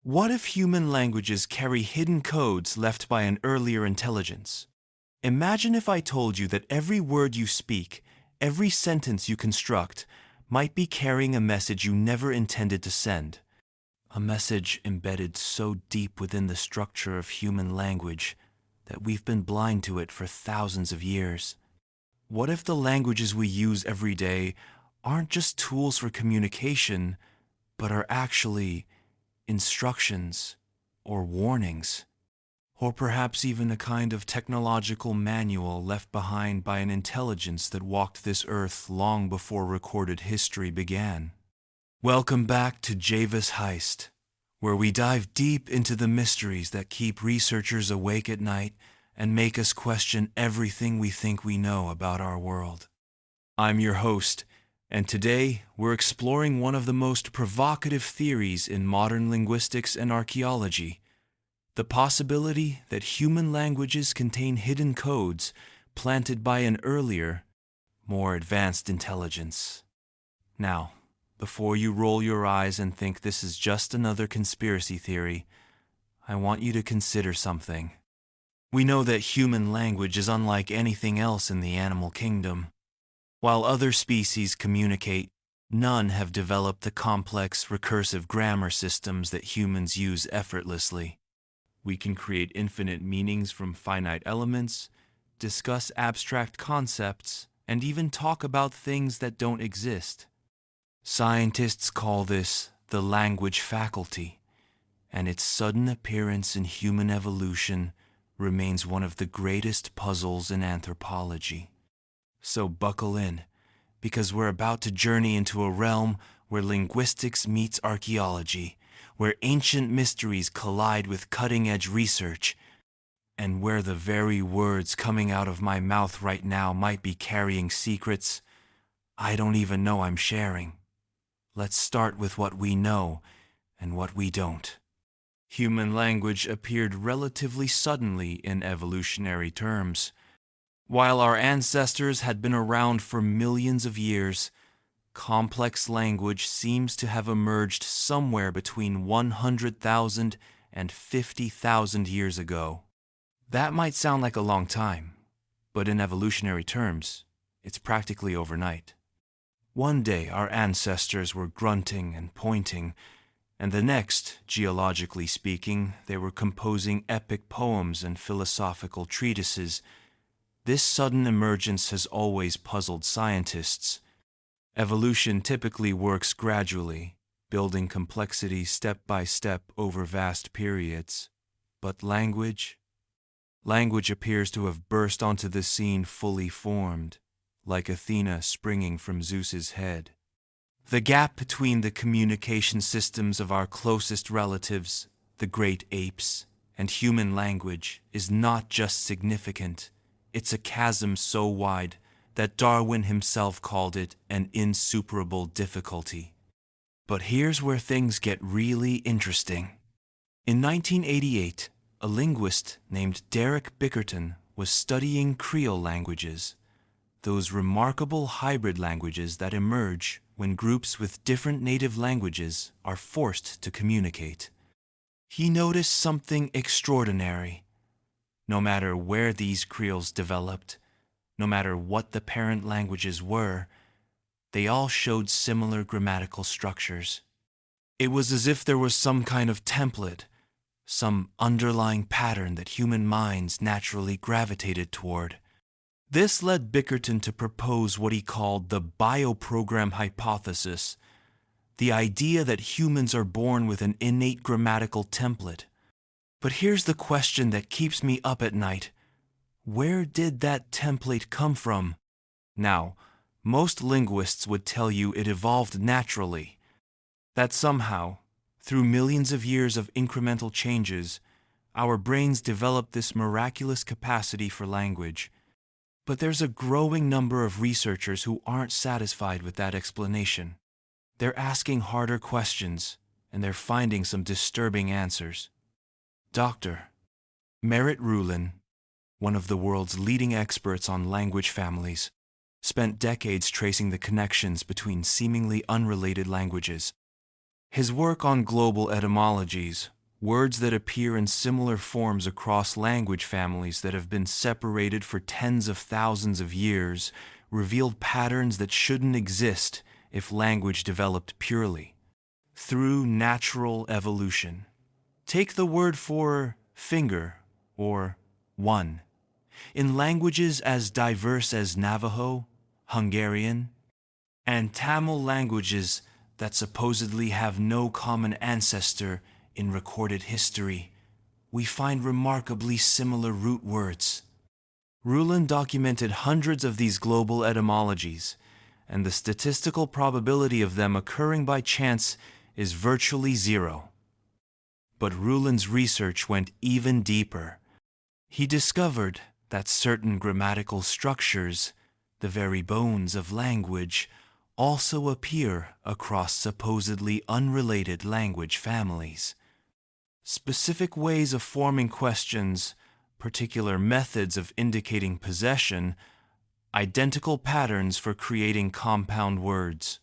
What if human languages carry hidden codes left by an earlier intelligence? Imagine if I told you that every word you speak, every sentence you construct, might be carrying a message you never intended to send. A message embedded so deep within the structure of human language that we've been blind to it for thousands of years. What if the languages we use every day aren't just tools for communication, but are actually instructions or warnings? Or perhaps even a kind of technological manual left behind by an intelligence that walked this earth long before recorded history began. Welcome back to Javis Heist, where we dive deep into the mysteries that keep researchers awake at night and make us question everything we think we know about our world. I'm your host, and today we're exploring one of the most provocative theories in modern linguistics and archaeology: the possibility that human languages contain hidden codes planted by an earlier, more advanced intelligence. Now, before you roll your eyes and think this is just another conspiracy theory, I want you to consider something. We know that human language is unlike anything else in the animal kingdom. While other species communicate, none have developed the complex, recursive grammar systems that humans use effortlessly. We can create infinite meanings from finite elements, discuss abstract concepts, and even talk about things that don't exist. Scientists call this the language faculty, and its sudden appearance in human evolution remains one of the greatest puzzles in anthropology. So buckle in, because we're about to journey into a realm where linguistics meets archaeology, where ancient mysteries collide with cutting-edge research, and where the very words coming out of my mouth right now might be carrying secrets I don't even know I'm sharing. Let's start with what we know and what we don't. Human language appeared relatively suddenly in evolutionary terms. While our ancestors had been around for millions of years, complex language seems to have emerged somewhere between 100,000 and 50,000 years ago. That might sound like a long time, but in evolutionary terms, it's practically overnight. One day our ancestors were grunting and pointing, and the next, geologically speaking, they were composing epic poems and philosophical treatises. This sudden emergence has always puzzled scientists. Evolution typically works gradually, building complexity step by step over vast periods. But language appears to have burst onto the scene fully formed, like Athena springing from Zeus's head. The gap between the communication systems of our closest relatives, the great apes, and human language is not just significant, it's a chasm so wide that Darwin himself called it an insuperable difficulty. But here's where things get really interesting. In 1988, a linguist named Derek Bickerton was studying Creole languages, those remarkable hybrid languages that emerge when groups with different native languages are forced to communicate. He noticed something extraordinary. No matter where these creoles developed, no matter what the parent languages were, they all showed similar grammatical structures. It was as if there was some kind of template, some underlying pattern that human minds naturally gravitated toward. This led Bickerton to propose what he called the bioprogram hypothesis, the idea that humans are born with an innate grammatical template. But here's the question that keeps me up at night. Where did that template come from? Now, most linguists would tell you it evolved naturally, that somehow, through millions of years of incremental changes, our brains developed this miraculous capacity for language. But there's a growing number of researchers who aren't satisfied with that explanation. They're asking harder questions, and they're finding some disturbing answers. Dr. Merritt Rulin, one of the world's leading experts on language families, spent decades tracing the connections between seemingly unrelated languages. His work on global etymologies, words that appear in similar forms across language families that have been separated for tens of thousands of years, revealed patterns that shouldn't exist if language developed purely through natural evolution. Take the word for finger or one. In languages as diverse as Navajo, Hungarian, and Tamil, languages that supposedly have no common ancestor in recorded history, we find remarkably similar root words. Rulin documented hundreds of these global etymologies, and the statistical probability of them occurring by chance is virtually zero. But Rulin's research went even deeper. He discovered that certain grammatical structures, the very bones of language, also appear across supposedly unrelated language families. Specific ways of forming questions, particular methods of indicating possession, identical patterns for creating compound words.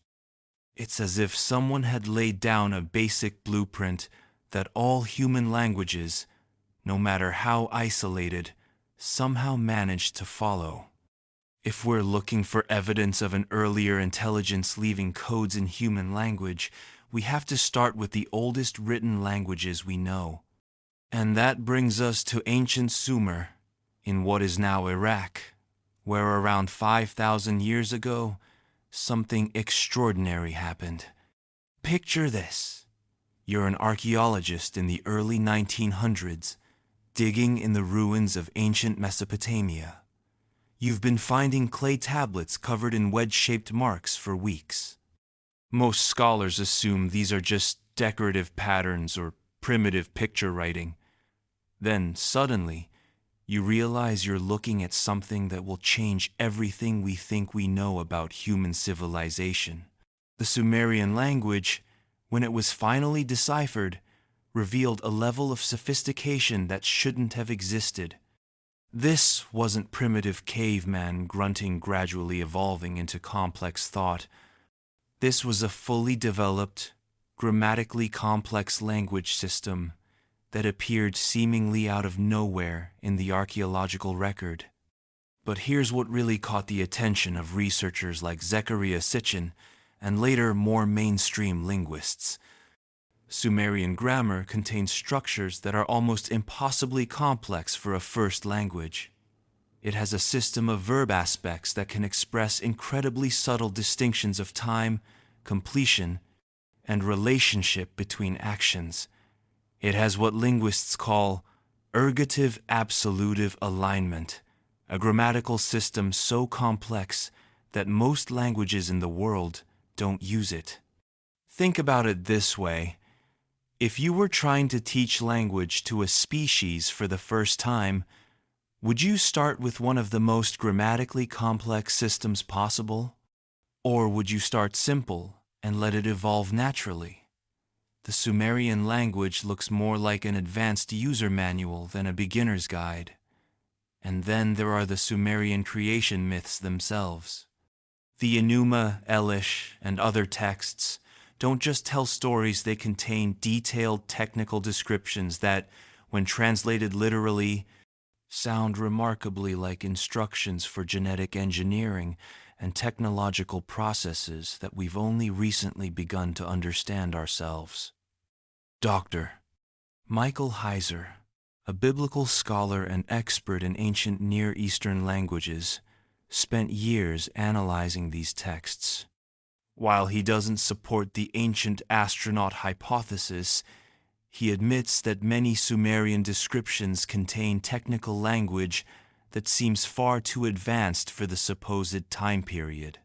It's as if someone had laid down a basic blueprint that all human languages, no matter how isolated, somehow managed to follow. If we're looking for evidence of an earlier intelligence leaving codes in human language, we have to start with the oldest written languages we know. And that brings us to ancient Sumer, in what is now Iraq, where around 5,000 years ago, something extraordinary happened. Picture this. You're an archaeologist in the early 1900s, digging in the ruins of ancient Mesopotamia. You've been finding clay tablets covered in wedge-shaped marks for weeks. Most scholars assume these are just decorative patterns or primitive picture writing. Then, suddenly, you realize you're looking at something that will change everything we think we know about human civilization. The Sumerian language, when it was finally deciphered, revealed a level of sophistication that shouldn't have existed. This wasn't primitive caveman grunting gradually evolving into complex thought. This was a fully developed, grammatically complex language system that appeared seemingly out of nowhere in the archaeological record. But here's what really caught the attention of researchers like Zecharia Sitchin and later more mainstream linguists. Sumerian grammar contains structures that are almost impossibly complex for a first language. It has a system of verb aspects that can express incredibly subtle distinctions of time, completion, and relationship between actions. It has what linguists call ergative absolutive alignment, a grammatical system so complex that most languages in the world don't use it. Think about it this way. If you were trying to teach language to a species for the first time, would you start with one of the most grammatically complex systems possible? Or would you start simple and let it evolve naturally? The Sumerian language looks more like an advanced user manual than a beginner's guide. And then there are the Sumerian creation myths themselves. The Enuma Elish and other texts don't just tell stories, they contain detailed technical descriptions that, when translated literally, sound remarkably like instructions for genetic engineering and technological processes that we've only recently begun to understand ourselves. Dr. Michael Heiser, a biblical scholar and expert in ancient Near Eastern languages, spent years analyzing these texts. While he doesn't support the ancient astronaut hypothesis, he admits that many Sumerian descriptions contain technical language that seems far too advanced for the supposed time period.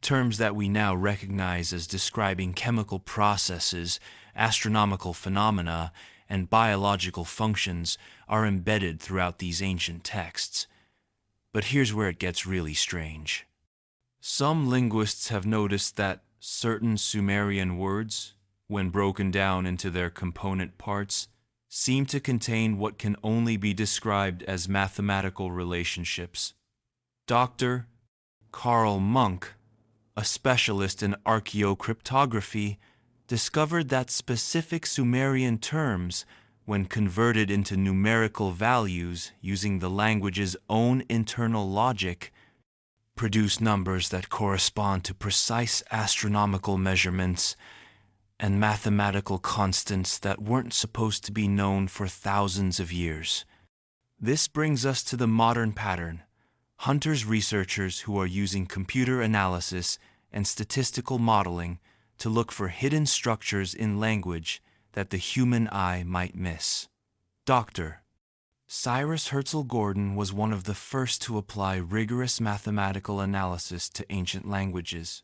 Terms that we now recognize as describing chemical processes, astronomical phenomena, and biological functions are embedded throughout these ancient texts. But here's where it gets really strange. Some linguists have noticed that certain Sumerian words, when broken down into their component parts, seem to contain what can only be described as mathematical relationships. Dr. Karl Munk, a specialist in archaeocryptography, discovered that specific Sumerian terms, when converted into numerical values using the language's own internal logic, produce numbers that correspond to precise astronomical measurements and mathematical constants that weren't supposed to be known for thousands of years. This brings us to the modern pattern. Hunter's researchers who are using computer analysis and statistical modeling to look for hidden structures in language that the human eye might miss. Dr. Cyrus Herzl Gordon was one of the first to apply rigorous mathematical analysis to ancient languages.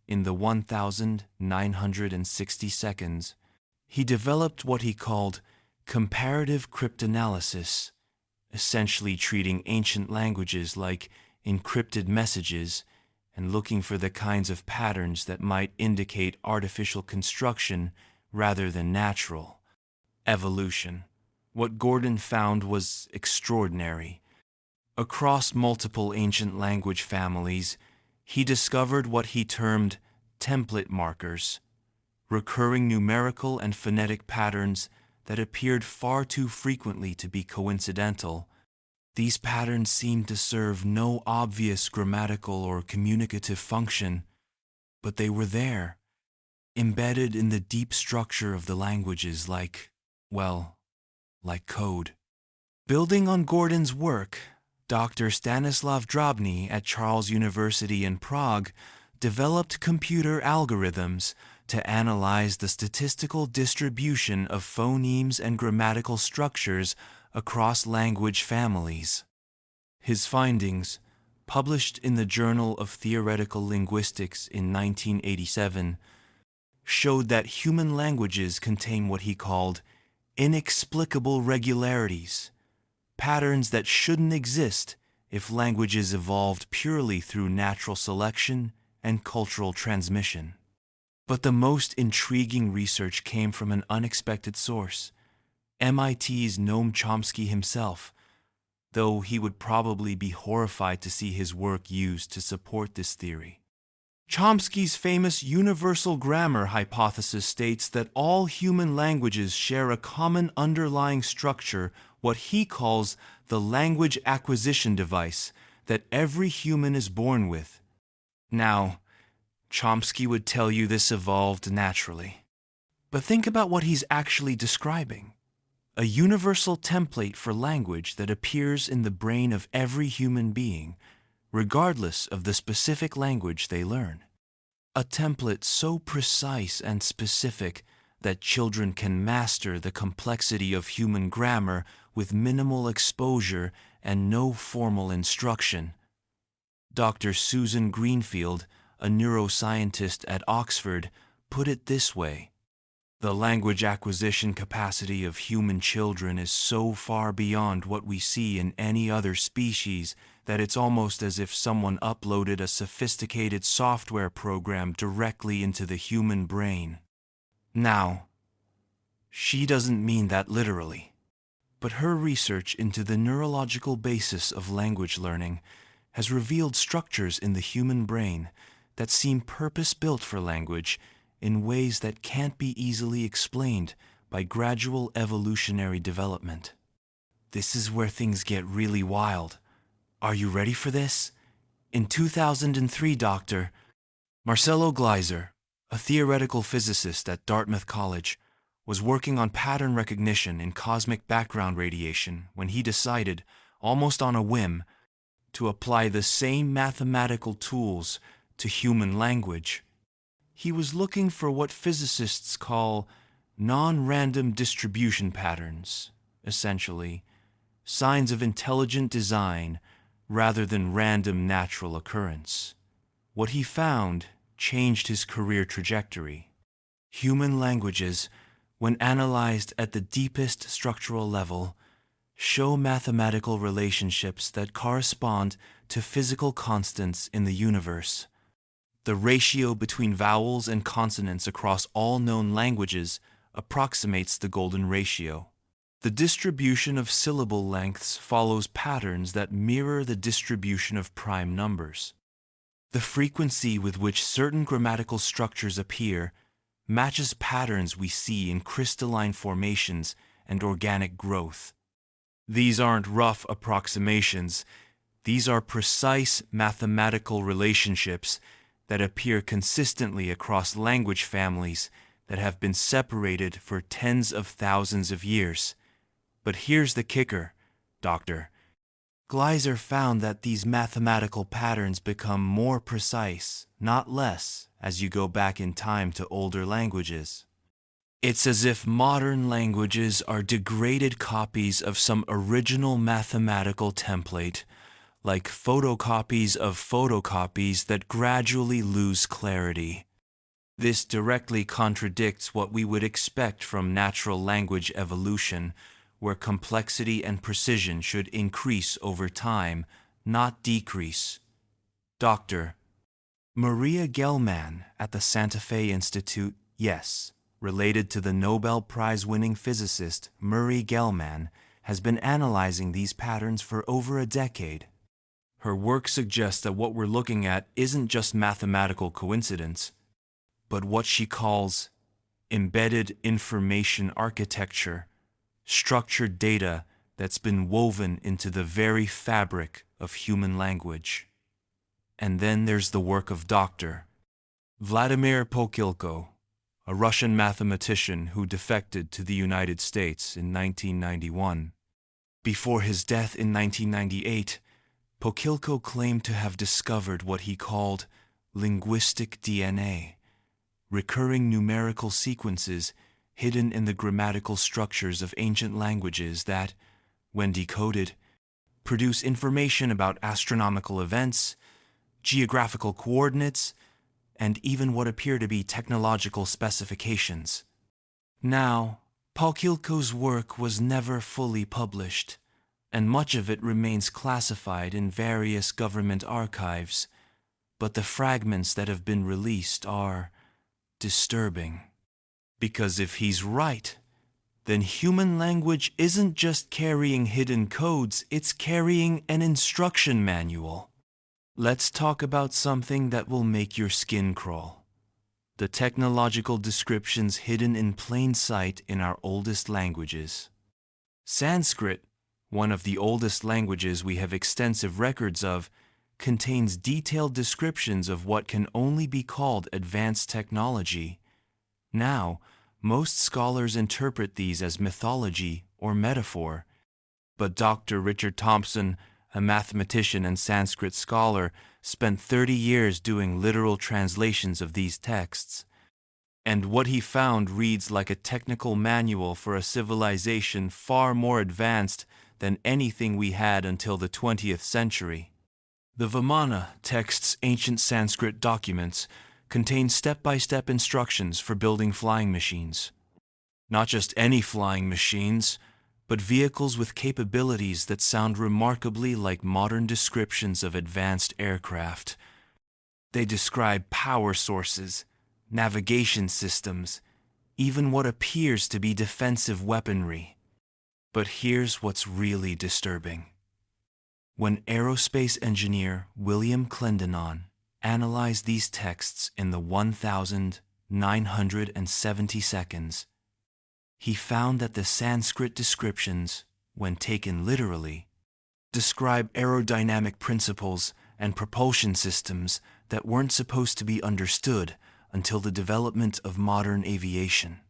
In the 1960 seconds, he developed what he called comparative cryptanalysis, essentially treating ancient languages like encrypted messages and looking for the kinds of patterns that might indicate artificial construction rather than natural evolution. What Gordon found was extraordinary. Across multiple ancient language families, he discovered what he termed template markers, recurring numerical and phonetic patterns that appeared far too frequently to be coincidental. These patterns seemed to serve no obvious grammatical or communicative function, but they were there, embedded in the deep structure of the languages like code. Building on Gordon's work, Dr. Stanislav Drobny at Charles University in Prague developed computer algorithms to analyze the statistical distribution of phonemes and grammatical structures across language families. His findings, published in the Journal of Theoretical Linguistics in 1987, showed that human languages contain what he called inexplicable regularities, patterns that shouldn't exist if languages evolved purely through natural selection and cultural transmission. But the most intriguing research came from an unexpected source, MIT's Noam Chomsky himself, though he would probably be horrified to see his work used to support this theory. Chomsky's famous universal grammar hypothesis states that all human languages share a common underlying structure, what he calls the language acquisition device, that every human is born with. Now, Chomsky would tell you this evolved naturally. But think about what he's actually describing. A universal template for language that appears in the brain of every human being, regardless of the specific language they learn. A template so precise and specific that children can master the complexity of human grammar with minimal exposure and no formal instruction. Dr. Susan Greenfield, a neuroscientist at Oxford, put it this way: the language acquisition capacity of human children is so far beyond what we see in any other species that it's almost as if someone uploaded a sophisticated software program directly into the human brain. Now, she doesn't mean that literally, but her research into the neurological basis of language learning has revealed structures in the human brain that seem purpose-built for language in ways that can't be easily explained by gradual evolutionary development. This is where things get really wild. Are you ready for this? In 2003, Dr. Marcelo Gleiser, a theoretical physicist at Dartmouth College, was working on pattern recognition in cosmic background radiation when he decided, almost on a whim, to apply the same mathematical tools to human language. He was looking for what physicists call non-random distribution patterns, essentially, signs of intelligent design rather than random natural occurrence. What he found changed his career trajectory. Human languages, when analyzed at the deepest structural level, show mathematical relationships that correspond to physical constants in the universe. The ratio between vowels and consonants across all known languages approximates the golden ratio. The distribution of syllable lengths follows patterns that mirror the distribution of prime numbers. The frequency with which certain grammatical structures appear matches patterns we see in crystalline formations and organic growth. These aren't rough approximations. These are precise mathematical relationships that appear consistently across language families that have been separated for tens of thousands of years. But here's the kicker, Doctor. Gleiser found that these mathematical patterns become more precise, not less, as you go back in time to older languages. It's as if modern languages are degraded copies of some original mathematical template, like photocopies of photocopies that gradually lose clarity. This directly contradicts what we would expect from natural language evolution, where complexity and precision should increase over time, not decrease. Dr. Maria Gell-Mann at the Santa Fe Institute, yes, related to the Nobel Prize-winning physicist Murray Gell-Mann, has been analyzing these patterns for over a decade. Her work suggests that what we're looking at isn't just mathematical coincidence, but what she calls embedded information architecture, structured data that's been woven into the very fabric of human language. And then there's the work of Dr. Vladimir Pokhilko, a Russian mathematician who defected to the United States in 1991. Before his death in 1998, Pokhilko claimed to have discovered what he called linguistic DNA, recurring numerical sequences hidden in the grammatical structures of ancient languages that, when decoded, produce information about astronomical events, geographical coordinates, and even what appear to be technological specifications. Now, Pokhilko's work was never fully published, and much of it remains classified in various government archives, but the fragments that have been released are disturbing. Because if he's right, then human language isn't just carrying hidden codes, it's carrying an instruction manual. Let's talk about something that will make your skin crawl. The technological descriptions hidden in plain sight in our oldest languages. Sanskrit, one of the oldest languages we have extensive records of, contains detailed descriptions of what can only be called advanced technology. Now, most scholars interpret these as mythology or metaphor, but Dr. Richard Thompson, a mathematician and Sanskrit scholar, spent 30 years doing literal translations of these texts. And what he found reads like a technical manual for a civilization far more advanced than anything we had until the 20th century. The Vimana text's ancient Sanskrit documents contain step-by-step instructions for building flying machines. Not just any flying machines, but vehicles with capabilities that sound remarkably like modern descriptions of advanced aircraft. They describe power sources, navigation systems, even what appears to be defensive weaponry. But here's what's really disturbing. When aerospace engineer William Clendenon analyzed these texts in the 1,970 seconds, he found that the Sanskrit descriptions, when taken literally, describe aerodynamic principles and propulsion systems that weren't supposed to be understood until the development of modern aviation.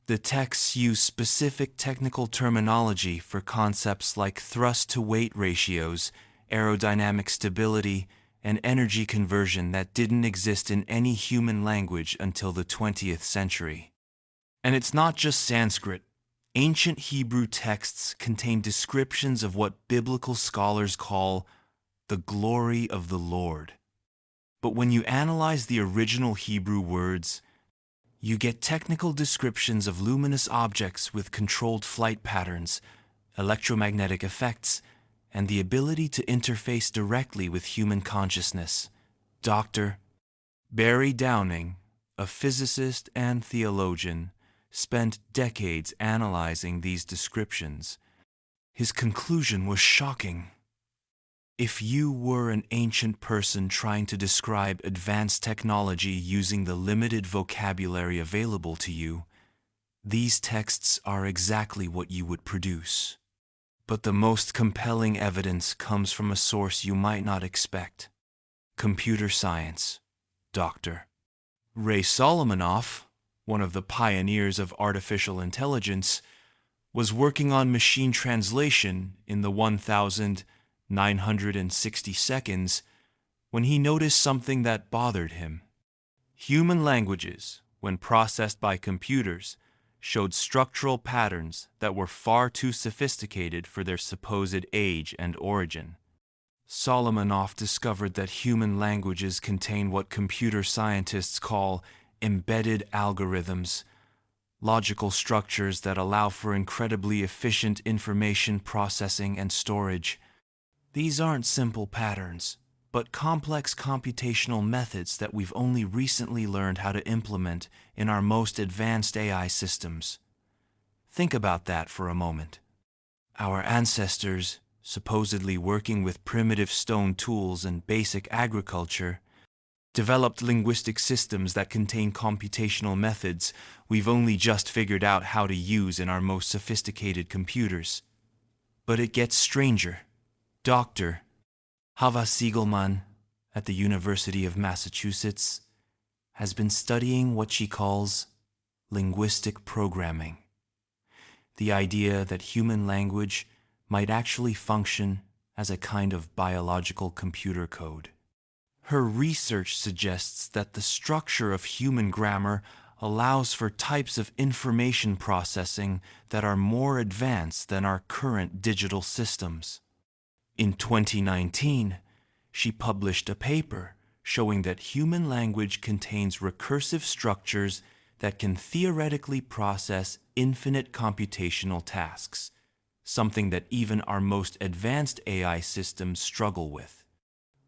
The texts use specific technical terminology for concepts like thrust-to-weight ratios, aerodynamic stability, and energy conversion that didn't exist in any human language until the 20th century. And it's not just Sanskrit. Ancient Hebrew texts contain descriptions of what biblical scholars call the glory of the Lord. But when you analyze the original Hebrew words, you get technical descriptions of luminous objects with controlled flight patterns, electromagnetic effects, and the ability to interface directly with human consciousness. Dr. Barry Downing, a physicist and theologian, spent decades analyzing these descriptions. His conclusion was shocking. If you were an ancient person trying to describe advanced technology using the limited vocabulary available to you, these texts are exactly what you would produce. But the most compelling evidence comes from a source you might not expect. Computer science. Dr. Ray Solomanoff, one of the pioneers of artificial intelligence, was working on machine translation in the 1,960 seconds when he noticed something that bothered him. Human languages, when processed by computers, showed structural patterns that were far too sophisticated for their supposed age and origin. Solomanoff discovered that human languages contain what computer scientists call embedded algorithms, logical structures that allow for incredibly efficient information processing and storage. These aren't simple patterns, but complex computational methods that we've only recently learned how to implement in our most advanced AI systems. Think about that for a moment. Our ancestors, supposedly working with primitive stone tools and basic agriculture, developed linguistic systems that contain computational methods we've only just figured out how to use in our most sophisticated computers. But it gets stranger. Dr. Javis Siegelman at the University of Massachusetts has been studying what she calls linguistic programming. The idea that human language might actually function as a kind of biological computer code. Her research suggests that the structure of human grammar allows for types of information processing that are more advanced than our current digital systems. In 2019, she published a paper showing that human language contains recursive structures that can theoretically process infinite computational tasks, something that even our most advanced AI systems struggle with.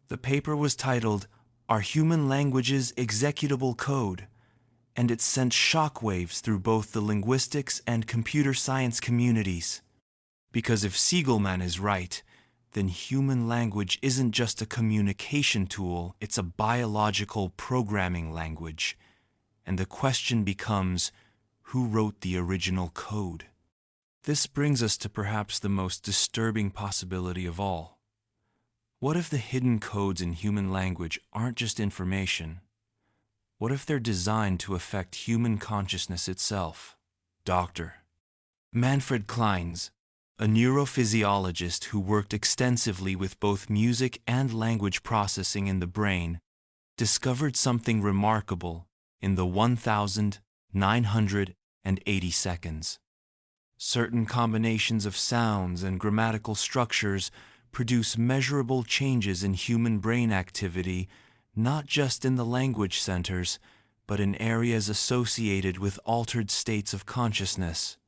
The paper was titled, "Are Human Languages Executable Code?" and it sent shockwaves through both the linguistics and computer science communities. Because if Siegelman is right, then human language isn't just a communication tool, it's a biological programming language. And the question becomes, who wrote the original code? This brings us to perhaps the most disturbing possibility of all. What if the hidden codes in human language aren't just information? What if they're designed to affect human consciousness itself? Dr. Manfred Kleins, a neurophysiologist who worked extensively with both music and language processing in the brain, discovered something remarkable in the 1,980 seconds. Certain combinations of sounds and grammatical structures produce measurable changes in human brain activity, not just in the language centers, but in areas associated with altered states of consciousness.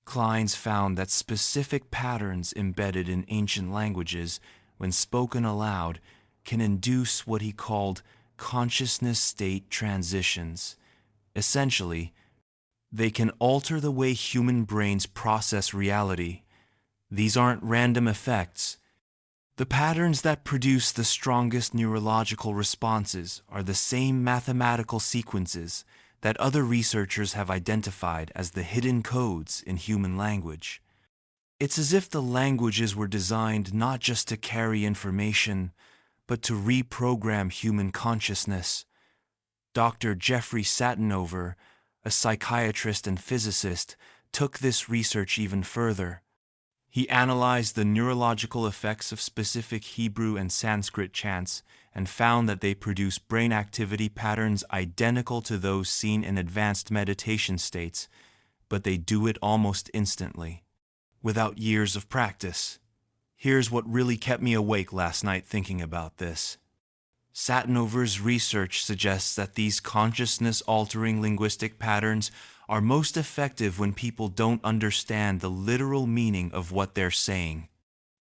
Kleins found that specific patterns embedded in ancient languages, when spoken aloud, can induce what he called consciousness state transitions. Essentially, they can alter the way human brains process reality. These aren't random effects. The patterns that produce the strongest neurological responses are the same mathematical sequences that other researchers have identified as the hidden codes in human language. It's as if the languages were designed not just to carry information, but to reprogram human consciousness. Dr. Jeffrey Satinover, a psychiatrist and physicist, took this research even further. He analyzed the neurological effects of specific Hebrew and Sanskrit chants and found that they produce brain activity patterns identical to those seen in advanced meditation states, but they do it almost instantly, without years of practice. Here's what really kept me awake last night thinking about this. Satinover's research suggests that these consciousness-altering linguistic patterns are most effective when people don't understand the literal meaning of what they're saying.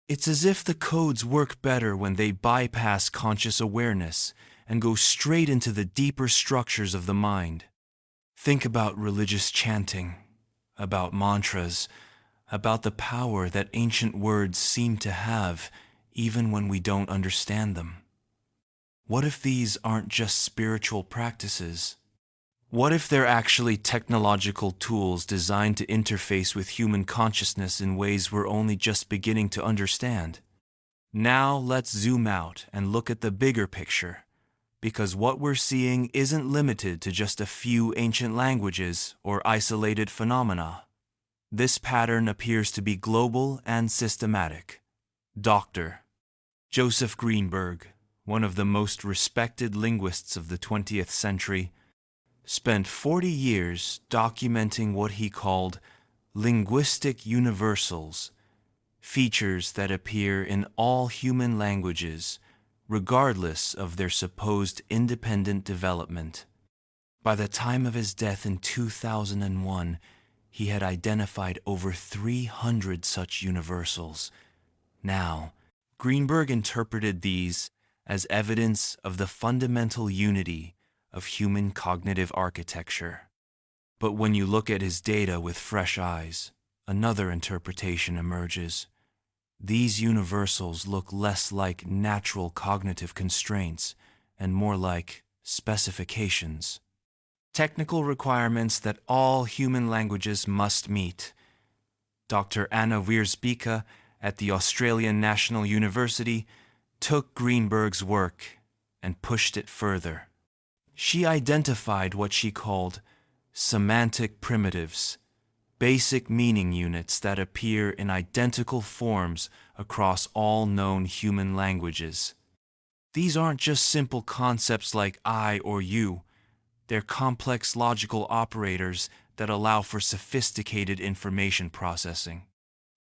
It's as if the codes work better when they bypass conscious awareness and go straight into the deeper structures of the mind. Think about religious chanting, about mantras, about the power that ancient words seem to have even when we don't understand them? What if these aren't just spiritual practices? What if they're actually technological tools designed to interface with human consciousness in ways we're only just beginning to understand? Now let's zoom out and look at the bigger picture, because what we're seeing isn't limited to just a few ancient languages or isolated phenomena. This pattern appears to be global and systematic. Dr. Joseph Greenberg, one of the most respected linguists of the 20th century, spent 40 years documenting what he called linguistic universals, features that appear in all human languages, regardless of their supposed independent development. By the time of his death in 2001, he had identified over 300 such universals. Now, Greenberg interpreted these as evidence of the fundamental unity of human cognitive architecture. But when you look at his data with fresh eyes, another interpretation emerges. These universals look less like natural cognitive constraints and more like specifications. Technical requirements that all human languages must meet. Dr. Anna Wiersbeke at the Australian National University took Greenberg's work and pushed it further. She identified what she called semantic primitives, basic meaning units that appear in identical forms across all known human languages. These aren't just simple concepts like I or you. They're complex logical operators that allow for sophisticated information processing.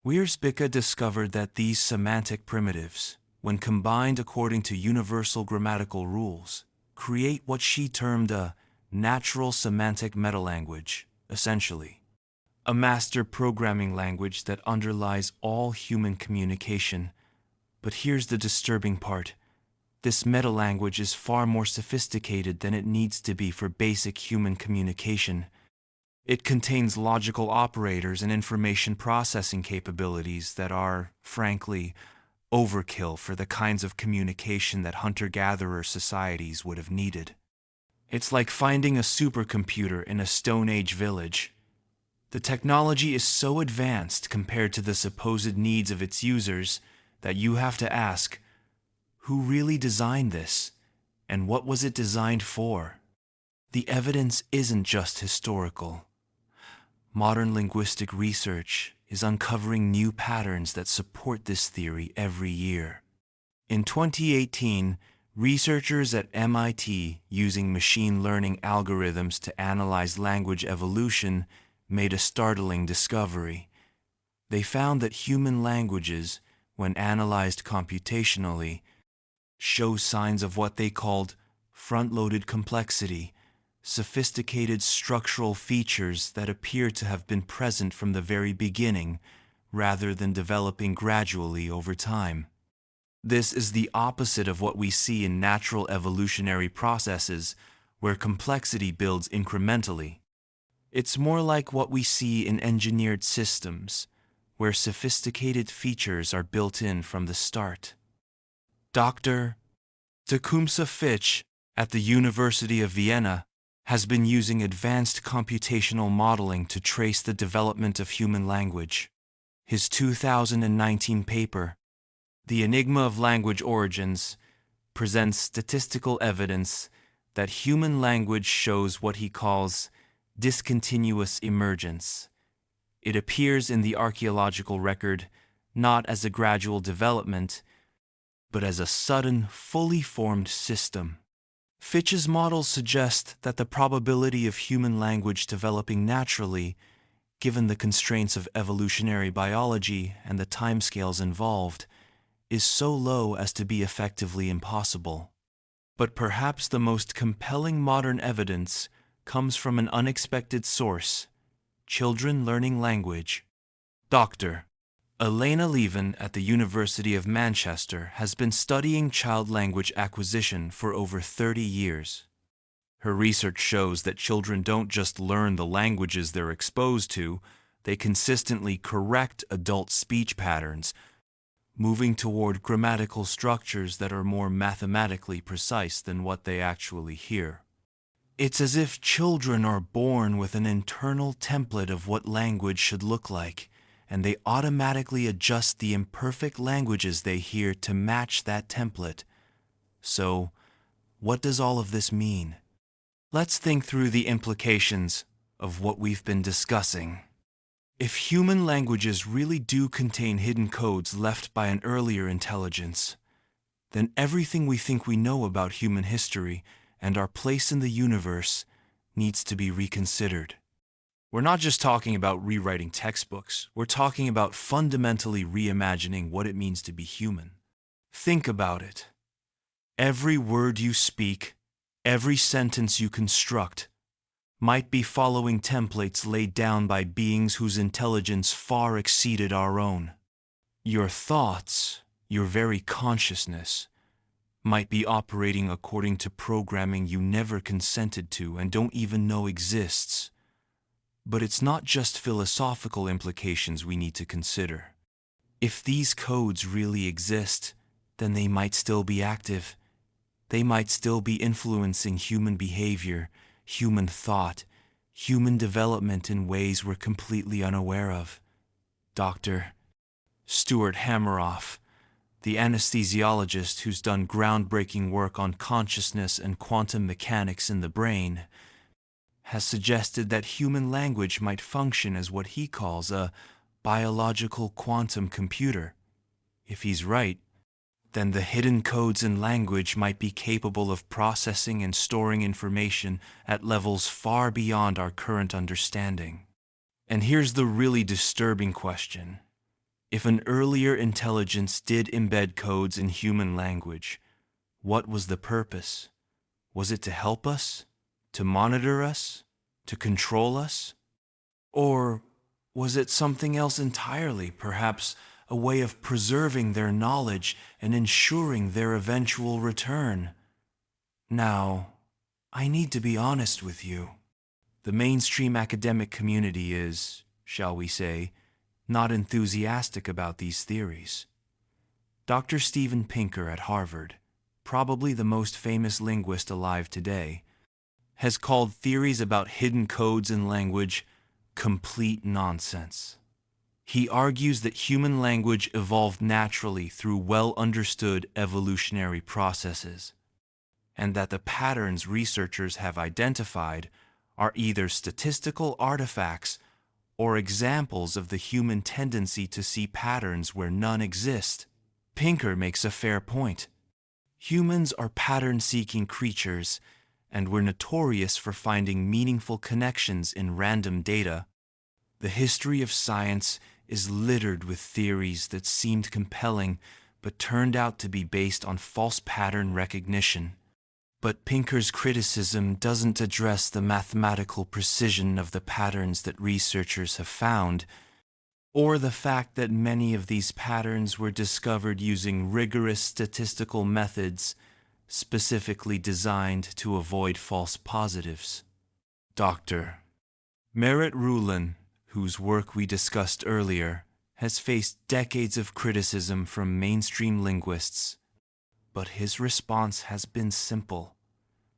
Wiersbeke discovered that these semantic primitives, when combined according to universal grammatical rules, create what she termed a natural semantic metalanguage, essentially. A master programming language that underlies all human communication. But here's the disturbing part. This metalanguage is far more sophisticated than it needs to be for basic human communication. It contains logical operators and information processing capabilities that are, frankly, overkill for the kinds of communication that hunter-gatherer societies would have needed. It's like finding a supercomputer in a Stone Age village. The technology is so advanced compared to the supposed needs of its users that you have to ask, who really designed this, and what was it designed for? The evidence isn't just historical. Modern linguistic research is uncovering new patterns that support this theory every year. In 2018, researchers at MIT, using machine learning algorithms to analyze language evolution, made a startling discovery. They found that human languages, when analyzed computationally, show signs of what they called front-loaded complexity, sophisticated structural features that appear to have been present from the very beginning, rather than developing gradually over time. This is the opposite of what we see in natural evolutionary processes, where complexity builds incrementally. It's more like what we see in engineered systems, where sophisticated features are built in from the start. Dr. Tecumseh Fitch at the University of Vienna has been using advanced computational modeling to trace the development of human language. His 2019 paper, The Enigma of Language Origins, presents statistical evidence that human language shows what he calls discontinuous emergence. It appears in the archaeological record not as a gradual development, but as a sudden, fully formed system. Fitch's models suggest that the probability of human language developing naturally, given the constraints of evolutionary biology and the timescales involved, is so low as to be effectively impossible. But perhaps the most compelling modern evidence comes from an unexpected source: children learning language. Dr. Elena Levin at the University of Manchester has been studying child language acquisition for over 30 years. Her research shows that children don't just learn the languages they're exposed to, they consistently correct adult speech patterns, moving toward grammatical structures that are more mathematically precise than what they actually hear. It's as if children are born with an internal template of what language should look like, and they automatically adjust the imperfect languages they hear to match that template. So, what does all of this mean? Let's think through the implications of what we've been discussing. If human languages really do contain hidden codes left by an earlier intelligence, then everything we think we know about human history and our place in the universe needs to be reconsidered. We're not just talking about rewriting textbooks, we're talking about fundamentally reimagining what it means to be human. Think about it. Every word you speak, every sentence you construct, might be following templates laid down by beings whose intelligence far exceeded our own. Your thoughts, your very consciousness, might be operating according to programming you never consented to and don't even know exists. But it's not just philosophical implications we need to consider. If these codes really exist, then they might still be active. They might still be influencing human behavior, human thought, human development in ways we're completely unaware of. Dr. Stuart Hameroff, the anesthesiologist who's done groundbreaking work on consciousness and quantum mechanics in the brain, has suggested that human language might function as what he calls a biological quantum computer. If he's right, then the hidden codes in language might be capable of processing and storing information at levels far beyond our current understanding. And here's the really disturbing question. If an earlier intelligence did embed codes in human language, what was the purpose? Was it to help us? To monitor us? To control us? Or was it something else entirely, perhaps a way of preserving their knowledge and ensuring their eventual return? Now, I need to be honest with you. The mainstream academic community is, shall we say, not enthusiastic about these theories. Dr. Steven Pinker at Harvard, probably the most famous linguist alive today, has called theories about hidden codes in language complete nonsense. He argues that human language evolved naturally through well-understood evolutionary processes, and that the patterns researchers have identified are either statistical artifacts or examples of the human tendency to see patterns where none exist. Pinker makes a fair point. Humans are pattern-seeking creatures, and we're notorious for finding meaningful connections in random data. The history of science is littered with theories that seemed compelling but turned out to be based on false pattern recognition. But Pinker's criticism doesn't address the mathematical precision of the patterns that researchers have found, or the fact that many of these patterns were discovered using rigorous statistical methods specifically designed to avoid false positives. Dr. Merritt Rulin, whose work we discussed earlier, has faced decades of criticism from mainstream linguists. But his response has been simple.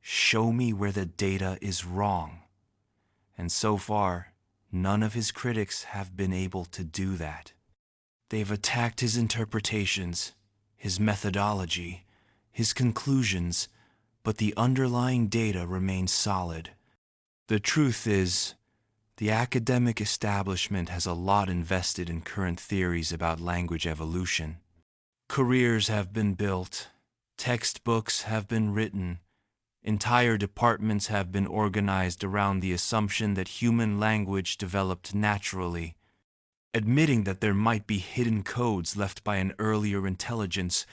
Show me where the data is wrong. And so far, none of his critics have been able to do that. They've attacked his interpretations, his methodology, his conclusions, but the underlying data remains solid. The truth is, the academic establishment has a lot invested in current theories about language evolution. Careers have been built, textbooks have been written, entire departments have been organized around the assumption that human language developed naturally. Admitting that there might be hidden codes left by an earlier intelligence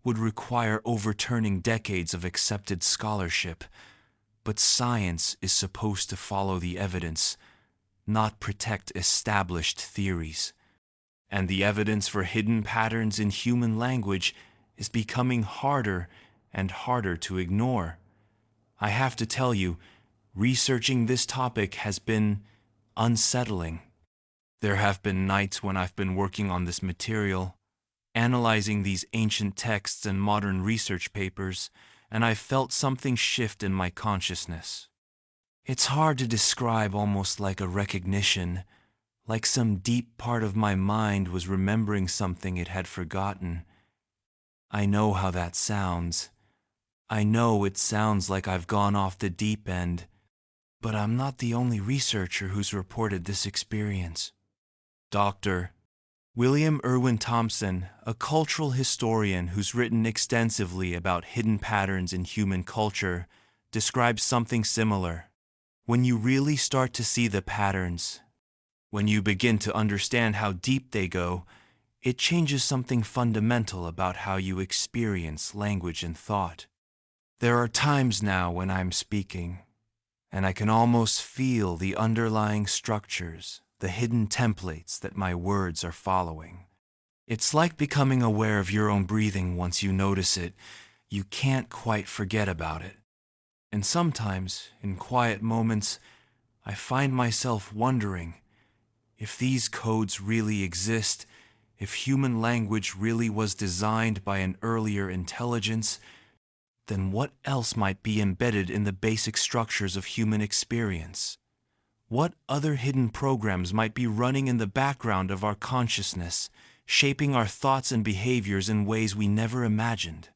would require overturning decades of accepted scholarship. But science is supposed to follow the evidence, not protect established theories. And the evidence for hidden patterns in human language is becoming harder and harder to ignore. I have to tell you, researching this topic has been unsettling. There have been nights when I've been working on this material, analyzing these ancient texts and modern research papers, and I felt something shift in my consciousness. It's hard to describe, almost like a recognition, like some deep part of my mind was remembering something it had forgotten. I know how that sounds. I know it sounds like I've gone off the deep end, but I'm not the only researcher who's reported this experience. Dr. William Irwin Thompson, a cultural historian who's written extensively about hidden patterns in human culture, describes something similar. When you really start to see the patterns, when you begin to understand how deep they go, it changes something fundamental about how you experience language and thought. There are times now when I'm speaking, and I can almost feel the underlying structures, the hidden templates that my words are following. It's like becoming aware of your own breathing. Once you notice it, you can't quite forget about it. And sometimes, in quiet moments, I find myself wondering if these codes really exist, if human language really was designed by an earlier intelligence, then what else might be embedded in the basic structures of human experience? What other hidden programs might be running in the background of our consciousness, shaping our thoughts and behaviors in ways we never imagined?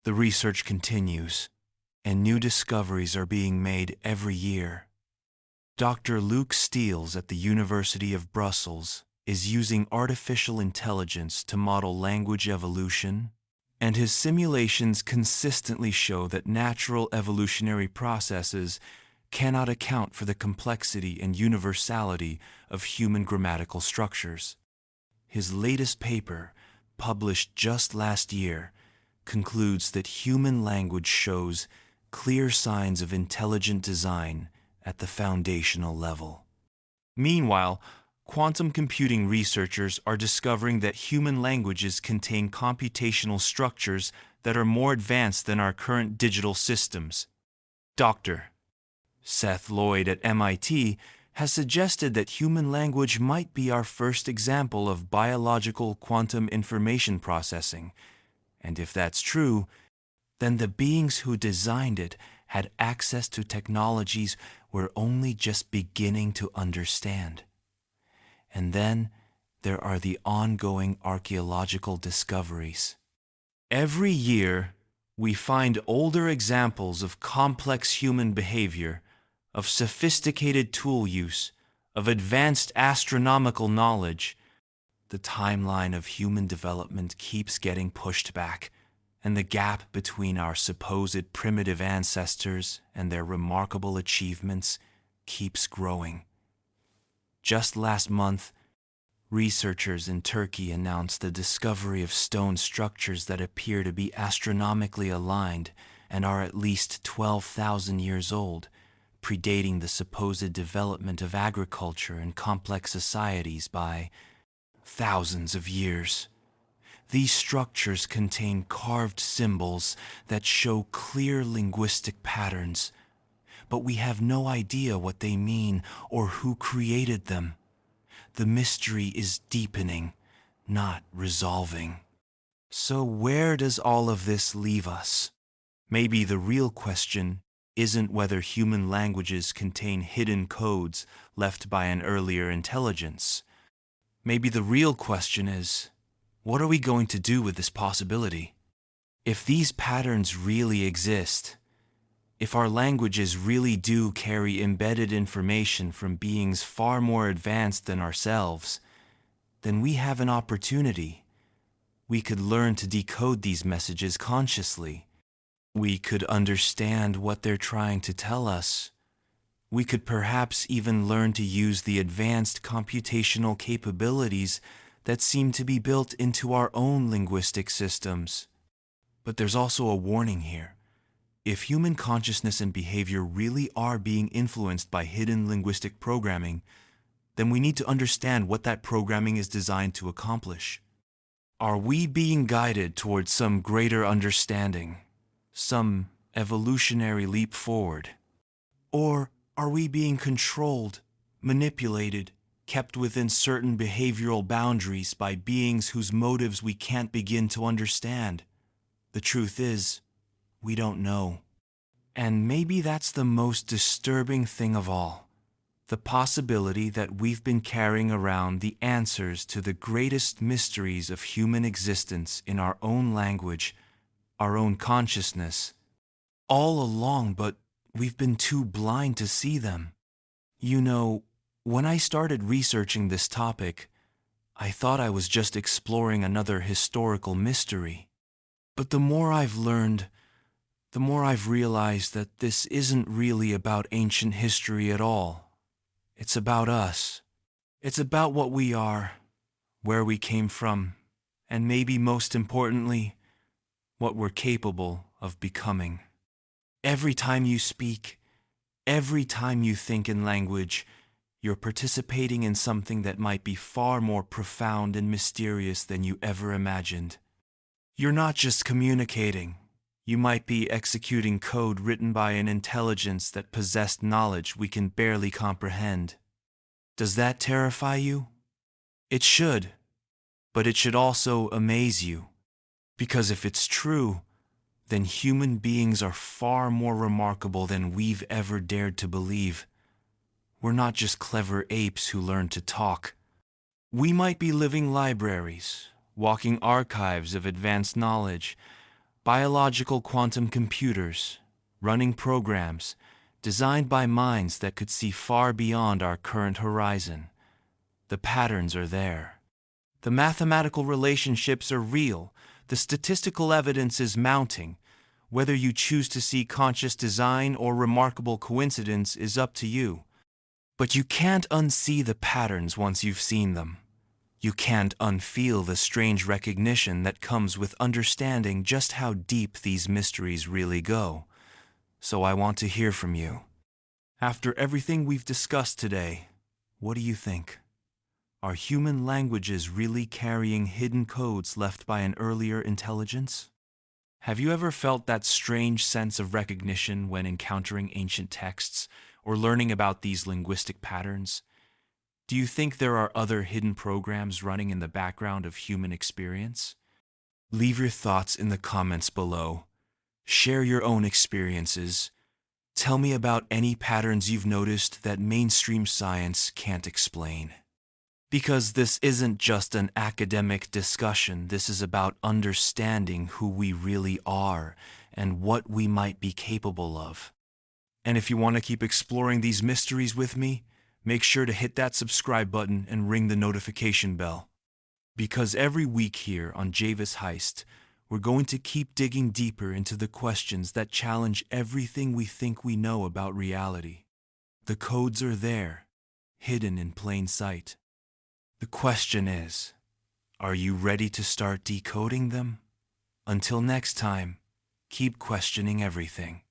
The research continues, and new discoveries are being made every year. Dr. Luke Steels at the University of Brussels is using artificial intelligence to model language evolution, and his simulations consistently show that natural evolutionary processes cannot account for the complexity and universality of human grammatical structures. His latest paper, published just last year, concludes that human language shows clear signs of intelligent design at the foundational level. Meanwhile, quantum computing researchers are discovering that human languages contain computational structures that are more advanced than our current digital systems. Dr. Seth Lloyd at MIT has suggested that human language might be our first example of biological quantum information processing, and if that's true, then the beings who designed it had access to technologies we're only just beginning to understand. And then there are the ongoing archaeological discoveries. Every year, we find older examples of complex human behavior, of sophisticated tool use, of advanced astronomical knowledge. The timeline of human development keeps getting pushed back, and the gap between our supposed primitive ancestors and their remarkable achievements keeps growing. Just last month, researchers in Turkey announced the discovery of stone structures that appear to be astronomically aligned and are at least 12,000 years old, predating the supposed development of agriculture and complex societies by thousands of years. These structures contain carved symbols that show clear linguistic patterns, but we have no idea what they mean or who created them. The mystery is deepening, not resolving. So where does all of this leave us? Maybe the real question isn't whether human languages contain hidden codes left by an earlier intelligence. Maybe the real question is, what are we going to do with this possibility? If these patterns really exist, if our languages really do carry embedded information from beings far more advanced than ourselves, then we have an opportunity. We could learn to decode these messages consciously. We could understand what they're trying to tell us. We could perhaps even learn to use the advanced computational capabilities that seem to be built into our own linguistic systems. But there's also a warning here. If human consciousness and behavior really are being influenced by hidden linguistic programming, then we need to understand what that programming is designed to accomplish. Are we being guided towards some greater understanding, some evolutionary leap forward? Or are we being controlled, manipulated, kept within certain behavioral boundaries by beings whose motives we can't begin to understand. The truth is, we don't know. And maybe that's the most disturbing thing of all. The possibility that we've been carrying around the answers to the greatest mysteries of human existence in our own language, our own consciousness, all along, but we've been too blind to see them. You know, when I started researching this topic, I thought I was just exploring another historical mystery. But the more I've learned, the more I've realized that this isn't really about ancient history at all. It's about us. It's about what we are, where we came from, and maybe most importantly, what we're capable of becoming. Every time you speak, every time you think in language, you're participating in something that might be far more profound and mysterious than you ever imagined. You're not just communicating. You might be executing code written by an intelligence that possessed knowledge we can barely comprehend. Does that terrify you? It should, but it should also amaze you. Because if it's true, then human beings are far more remarkable than we've ever dared to believe. We're not just clever apes who learn to talk. We might be living libraries, walking archives of advanced knowledge, biological quantum computers, running programs designed by minds that could see far beyond our current horizon. The patterns are there. The mathematical relationships are real. The statistical evidence is mounting. Whether you choose to see conscious design or remarkable coincidence is up to you. But you can't unsee the patterns once you've seen them. You can't unfeel the strange recognition that comes with understanding just how deep these mysteries really go. So I want to hear from you. After everything we've discussed today, what do you think? Are human languages really carrying hidden codes left by an earlier intelligence? Have you ever felt that strange sense of recognition when encountering ancient texts or learning about these linguistic patterns? Do you think there are other hidden programs running in the background of human experience? Leave your thoughts in the comments below. Share your own experiences. Tell me about any patterns you've noticed that mainstream science can't explain. Because this isn't just an academic discussion, this is about understanding who we really are and what we might be capable of. And if you want to keep exploring these mysteries with me, make sure to hit that subscribe button and ring the notification bell. Because every week here on Javis Heist, we're going to keep digging deeper into the questions that challenge everything we think we know about reality. The codes are there, hidden in plain sight. The question is, are you ready to start decoding them? Until next time, keep questioning everything.